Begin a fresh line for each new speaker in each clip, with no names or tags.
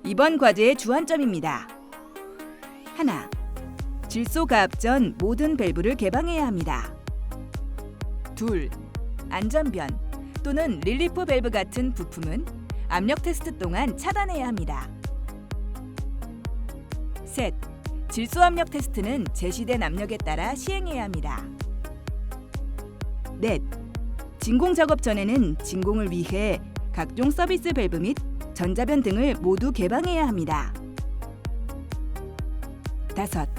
이번 과제의 주안점입니다. 하나, 질소 가압 전 모든 밸브를 개방해야 합니다. 둘, 안전변 또는 릴리프 밸브 같은 부품은 압력 테스트 동안 차단해야 합니다. 셋, 질소 압력 테스트는 제시된 압력에 따라 시행해야 합니다. 넷, 진공 작업 전에는 진공을 위해 각종 서비스 밸브 및 전자변 등을 모두 개방해야 합니다. 다섯,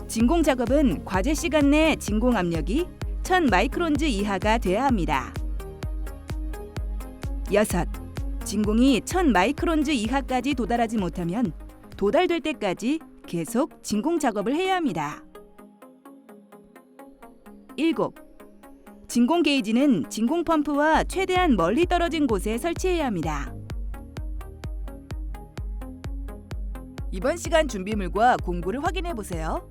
진공 작업은 과제 시간 내 진공 압력이 1000 마이크론즈 이하가 돼야 합니다. 여섯, 진공이 1000 마이크론즈 이하까지 도달하지 못하면 도달될 때까지 계속 진공 작업을 해야 합니다. 일곱, 진공 게이지는 진공 펌프와 최대한 멀리 떨어진 곳에 설치해야 합니다. 이번 시간 준비물과 공부를 확인해 보세요.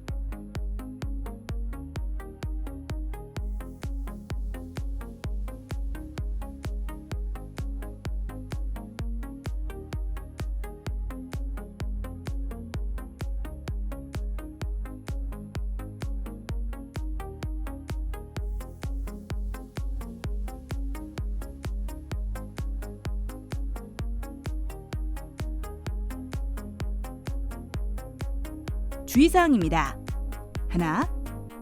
주의사항입니다. 하나,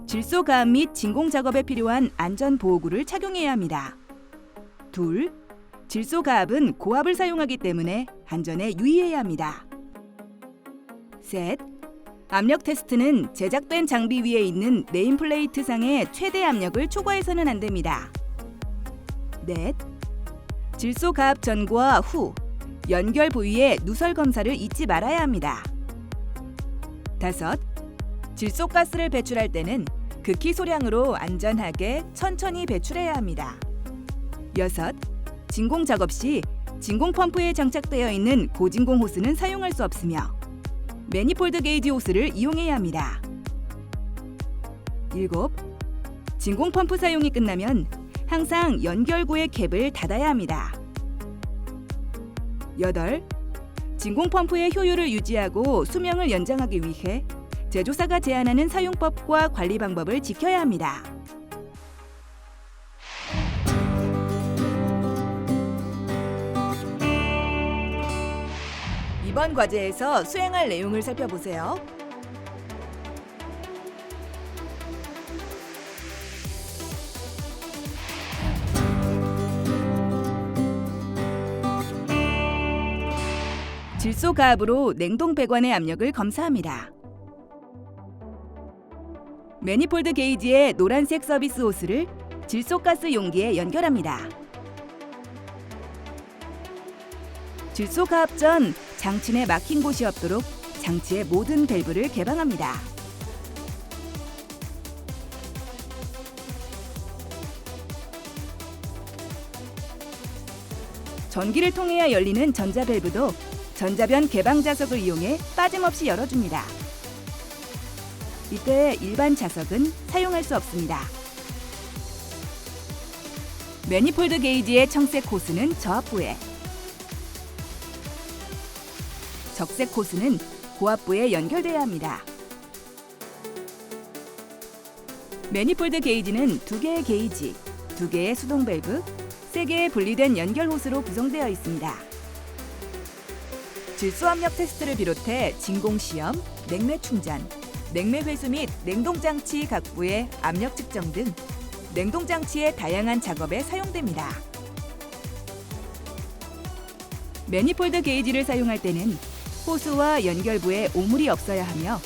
질소 가압 및 진공 작업에 필요한 안전 보호구를 착용해야 합니다. 둘, 질소 가압은 고압을 사용하기 때문에 안전에 유의해야 합니다. 셋, 압력 테스트는 제작된 장비 위에 있는 네임플레이트 상의 최대 압력을 초과해서는 안 됩니다. 넷, 질소 가압 전과 후 연결 부위의 누설 검사를 잊지 말아야 합니다. 다섯, 질소가스를 배출할 때는 극히 소량으로 안전하게 천천히 배출해야 합니다. 여섯, 진공 작업 시 진공 펌프에 장착되어 있는 고진공 호스는 사용할 수 없으며 매니폴드 게이지 호스를 이용해야 합니다. 일곱, 진공 펌프 사용이 끝나면 항상 연결구의 캡을 닫아야 합니다. 여덟, 진공 펌프의 효율을 유지하고 수명을 연장하기 위해 제조사가 제안하는 사용법과 관리 방법을 지켜야 합니다. 이번 과제에서 수행할 내용을 살펴보세요. 질소 가압으로 냉동 배관의 압력을 검사합니다. 매니폴드 게이지의 노란색 서비스 호스를 질소가스 용기에 연결합니다. 질소 가압 전 장치 내 막힌 곳이 없도록 장치의 모든 밸브를 개방합니다. 전기를 통해야 열리는 전자 밸브도 전자변 개방 자석을 이용해 빠짐없이 열어줍니다. 이때 일반 자석은 사용할 수 없습니다. 매니폴드 게이지의 청색 호스는 저압부에, 적색 호스는 고압부에 연결돼야 합니다. 매니폴드 게이지는 2개의 게이지, 2개의 수동 밸브, 3개의 분리된 연결 호스로 구성되어 있습니다. 질소 압력 테스트를 비롯해 진공 시험, 냉매 충전, 냉매 회수 및 냉동장치 각부의 압력 측정 등 냉동장치의 다양한 작업에 사용됩니다. 매니폴드 게이지를 사용할 때는 호스와 연결부에 오물이 없어야 하며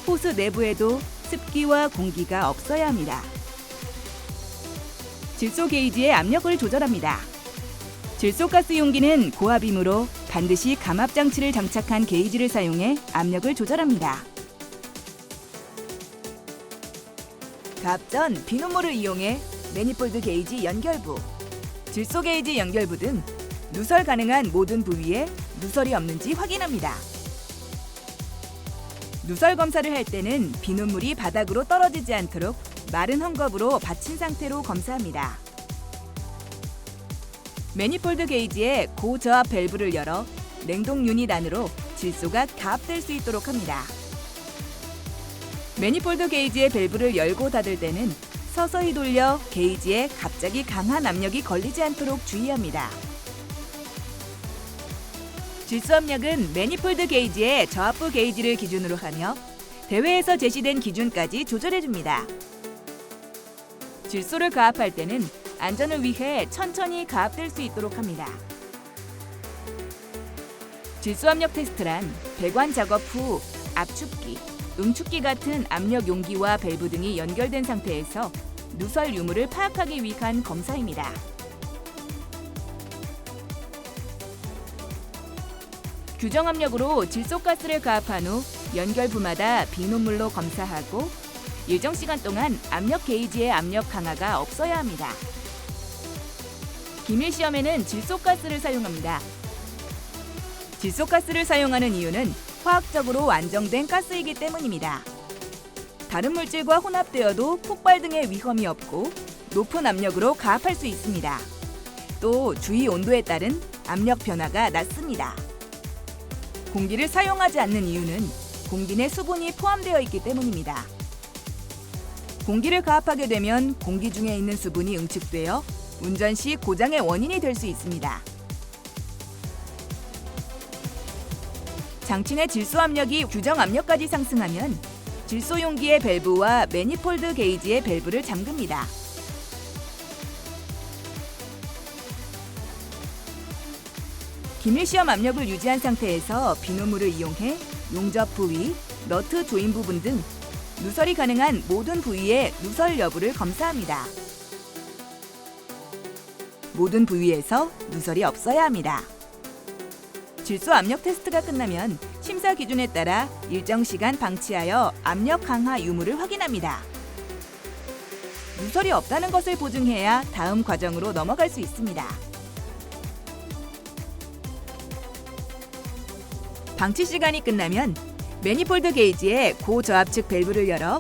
호스 내부에도 습기와 공기가 없어야 합니다. 질소 게이지의 압력을 조절합니다. 질소가스 용기는 고압이므로 반드시 감압 장치를 장착한 게이지를 사용해 압력을 조절합니다. 가압 전 비눗물을 이용해 매니폴드 게이지 연결부, 질소 게이지 연결부 등 누설 가능한 모든 부위에 누설이 없는지 확인합니다. 누설 검사를 할 때는 비눗물이 바닥으로 떨어지지 않도록 마른 헝겊으로 받친 상태로 검사합니다. 매니폴드 게이지의 고저압 밸브를 열어 냉동 유닛 안으로 질소가 가압될 수 있도록 합니다. 매니폴드 게이지의 밸브를 열고 닫을 때는 서서히 돌려 게이지에 갑자기 강한 압력이 걸리지 않도록 주의합니다. 질소 압력은 매니폴드 게이지의 저압부 게이지를 기준으로 하며 대회에서 제시된 기준까지 조절해줍니다. 질소를 가압할 때는 안전을 위해 천천히 가압될 수 있도록 합니다. 질소 압력 테스트란 배관 작업 후 압축기, 응축기 같은 압력 용기와 밸브 등이 연결된 상태에서 누설 유무를 파악하기 위한 검사입니다. 규정 압력으로 질소가스를 가압한 후 연결부마다 비눗물로 검사하고 일정 시간 동안 압력 게이지의 압력 강화가 없어야 합니다. 기밀 시험에는 질소가스를 사용합니다. 질소가스를 사용하는 이유는 화학적으로 안정된 가스이기 때문입니다. 다른 물질과 혼합되어도 폭발 등의 위험이 없고 높은 압력으로 가압할 수 있습니다. 또 주위 온도에 따른 압력 변화가 낮습니다. 공기를 사용하지 않는 이유는 공기 내 수분이 포함되어 있기 때문입니다. 공기를 가압하게 되면 공기 중에 있는 수분이 응축되어 운전 시 고장의 원인이 될 수 있습니다. 장치 내 질소 압력이 규정 압력까지 상승하면 질소 용기의 밸브와 매니폴드 게이지의 밸브를 잠깁니다. 기밀 시험 압력을 유지한 상태에서 비눗물을 이용해 용접 부위, 너트 조인 부분 등 누설이 가능한 모든 부위의 누설 여부를 검사합니다. 모든 부위에서 누설이 없어야 합니다. 질소 압력 테스트가 끝나면 심사 기준에 따라 일정 시간 방치하여 압력 강화 유무를 확인합니다. 누설이 없다는 것을 보증해야 다음 과정으로 넘어갈 수 있습니다. 방치 시간이 끝나면 매니폴드 게이지의 고저압측 밸브를 열어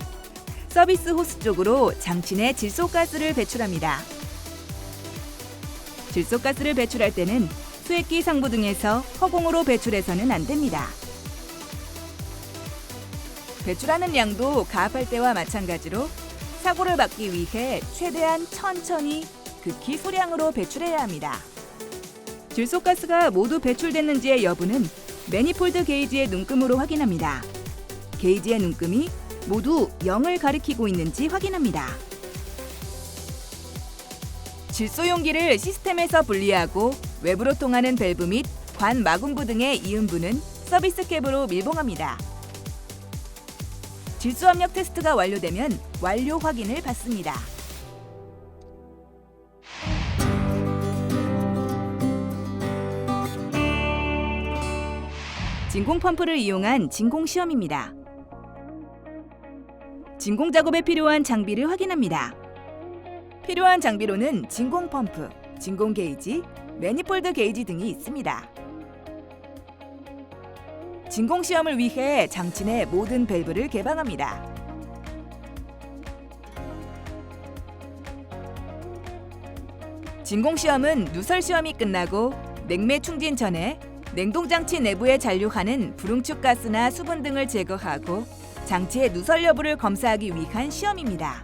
서비스 호스 쪽으로 장치 내 질소가스를 배출합니다. 질소가스를 배출할 때는 수액기 상부 등에서 허공으로 배출해서는 안 됩니다. 배출하는 양도 가압할 때와 마찬가지로 사고를 막기 위해 최대한 천천히 극히 소량으로 배출해야 합니다. 질소가스가 모두 배출됐는지의 여부는 매니폴드 게이지의 눈금으로 확인합니다. 게이지의 눈금이 모두 0을 가리키고 있는지 확인합니다. 질소 용기를 시스템에서 분리하고 외부로 통하는 밸브 및 관 마군부 등의 이음부는 서비스 캡으로 밀봉합니다. 질소 압력 테스트가 완료되면 완료 확인을 받습니다. 진공 펌프를 이용한 진공 시험입니다. 진공 작업에 필요한 장비를 확인합니다. 필요한 장비로는 진공 펌프, 진공 게이지, 매니폴드 게이지 등이 있습니다. 진공 시험을 위해 장치 내 모든 밸브를 개방합니다. 진공 시험은 누설 시험이 끝나고 냉매 충진 전에 냉동장치 내부에 잔류하는 불응축 가스나 수분 등을 제거하고 장치의 누설 여부를 검사하기 위한 시험입니다.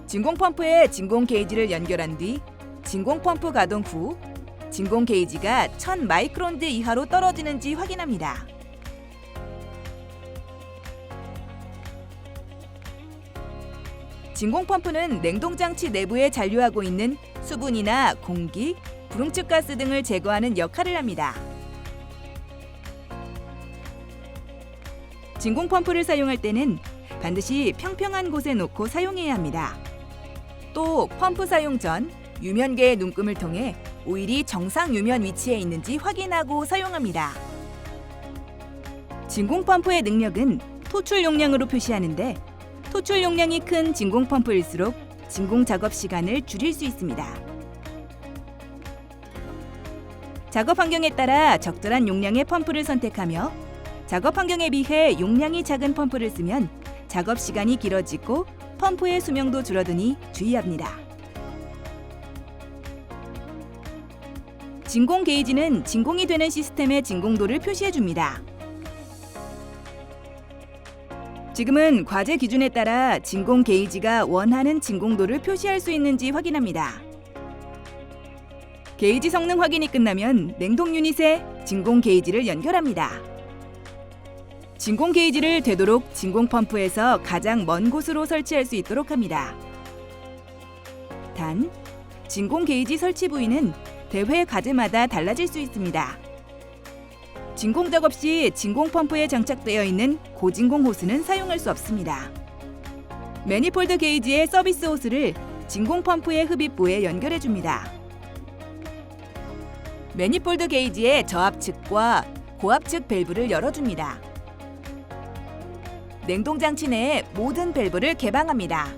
진공 펌프에 진공 게이지를 연결한 뒤 진공 펌프 가동 후 진공 게이지가 1000 마이크론드 이하로 떨어지는지 확인합니다. 진공 펌프는 냉동장치 내부에 잔류하고 있는 수분이나 공기, 불응축 가스 등을 제거하는 역할을 합니다. 진공 펌프를 사용할 때는 반드시 평평한 곳에 놓고 사용해야 합니다. 또 펌프 사용 전 유면계의 눈금을 통해 오일이 정상 유면 위치에 있는지 확인하고 사용합니다. 진공 펌프의 능력은 토출 용량으로 표시하는데 토출 용량이 큰 진공 펌프일수록 진공 작업 시간을 줄일 수 있습니다. 작업 환경에 따라 적절한 용량의 펌프를 선택하며 작업 환경에 비해 용량이 작은 펌프를 쓰면 작업 시간이 길어지고 펌프의 수명도 줄어드니 주의합니다. 진공 게이지는 진공이 되는 시스템의 진공도를 표시해줍니다. 지금은 과제 기준에 따라 진공 게이지가 원하는 진공도를 표시할 수 있는지 확인합니다. 게이지 성능 확인이 끝나면 냉동 유닛에 진공 게이지를 연결합니다. 진공 게이지를 되도록 진공 펌프에서 가장 먼 곳으로 설치할 수 있도록 합니다. 단, 진공 게이지 설치 부위는 대회 과제마다 달라질 수 있습니다. 진공 작업 시 진공 펌프에 장착되어 있는 고진공 호스는 사용할 수 없습니다. 매니폴드 게이지의 서비스 호스를 진공 펌프의 흡입부에 연결해 줍니다. 매니폴드 게이지의 저압측과 고압측 밸브를 열어줍니다. 냉동 장치 내의 모든 밸브를 개방합니다.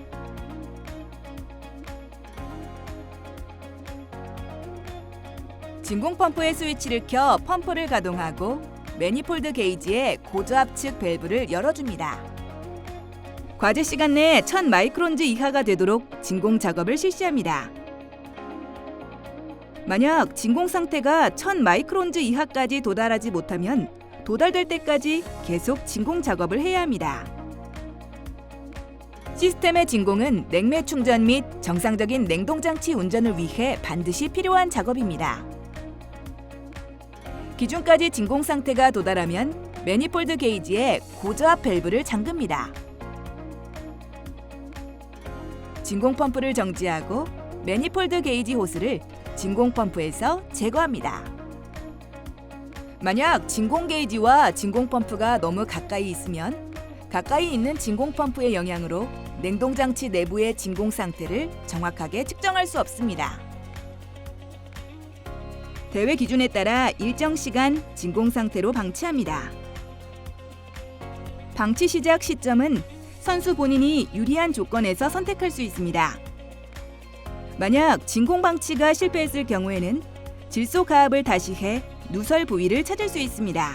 진공 펌프의 스위치를 켜 펌프를 가동하고 매니폴드 게이지의 고저압측 밸브를 열어줍니다. 과제 시간 내에 1000 마이크론즈 이하가 되도록 진공 작업을 실시합니다. 만약 진공 상태가 1000 마이크론즈 이하까지 도달하지 못하면 도달될 때까지 계속 진공 작업을 해야 합니다. 시스템의 진공은 냉매 충전 및 정상적인 냉동장치 운전을 위해 반드시 필요한 작업입니다. 기준까지 진공 상태가 도달하면 매니폴드 게이지의 고저압 밸브를 잠급니다. 진공 펌프를 정지하고 매니폴드 게이지 호스를 진공 펌프에서 제거합니다. 만약 진공 게이지와 진공 펌프가 너무 가까이 있으면 가까이 있는 진공 펌프의 영향으로 냉동장치 내부의 진공 상태를 정확하게 측정할 수 없습니다. 대회 기준에 따라 일정 시간 진공 상태로 방치합니다. 방치 시작 시점은 선수 본인이 유리한 조건에서 선택할 수 있습니다. 만약 진공 방치가 실패했을 경우에는 질소 가압을 다시 해 누설 부위를 찾을 수 있습니다.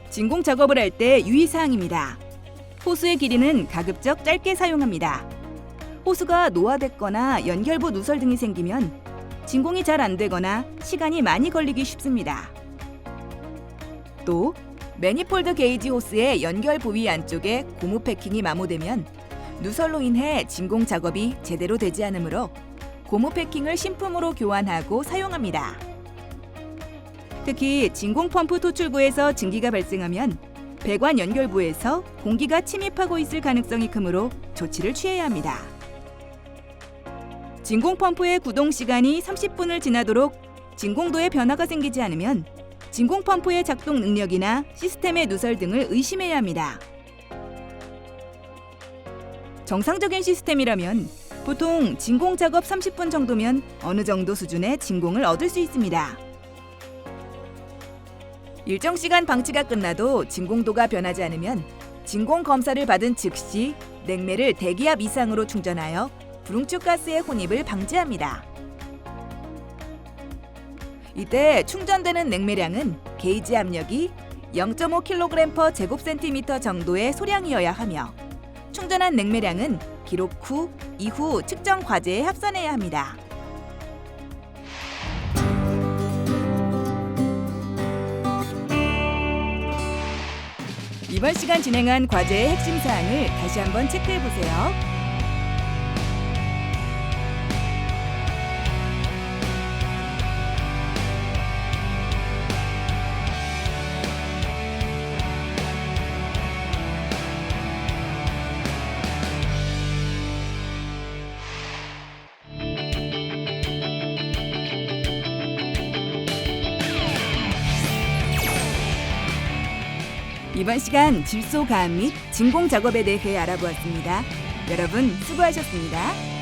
진공 작업을 할 때 유의사항입니다. 호스의 길이는 가급적 짧게 사용합니다. 호스가 노화됐거나 연결부 누설 등이 생기면 진공이 잘 안 되거나 시간이 많이 걸리기 쉽습니다. 또 매니폴드 게이지 호스의 연결 부위 안쪽에 고무 패킹이 마모되면 누설로 인해 진공 작업이 제대로 되지 않으므로 고무 패킹을 신품으로 교환하고 사용합니다. 특히 진공 펌프 토출구에서 증기가 발생하면 배관 연결부에서 공기가 침입하고 있을 가능성이 크므로 조치를 취해야 합니다. 진공 펌프의 구동 시간이 30분을 지나도록 진공도에 변화가 생기지 않으면 진공 펌프의 작동 능력이나 시스템의 누설 등을 의심해야 합니다. 정상적인 시스템이라면 보통 진공 작업 30분 정도면 어느 정도 수준의 진공을 얻을 수 있습니다. 일정 시간 방치가 끝나도 진공도가 변하지 않으면 진공 검사를 받은 즉시 냉매를 대기압 이상으로 충전하여 불응축 가스의 혼입을 방지합니다. 이때 충전되는 냉매량은 게이지 압력이 0.5kg/제곱센티미터 정도의 소량이어야 하며 충전한 냉매량은 기록 후 이후 측정 과제에 합산해야 합니다. 이번 시간 진행한 과제의 핵심 사항을 다시 한번 체크해 보세요. 이번 시간 질소 가압 및 진공 작업에 대해 알아보았습니다. 여러분 수고하셨습니다.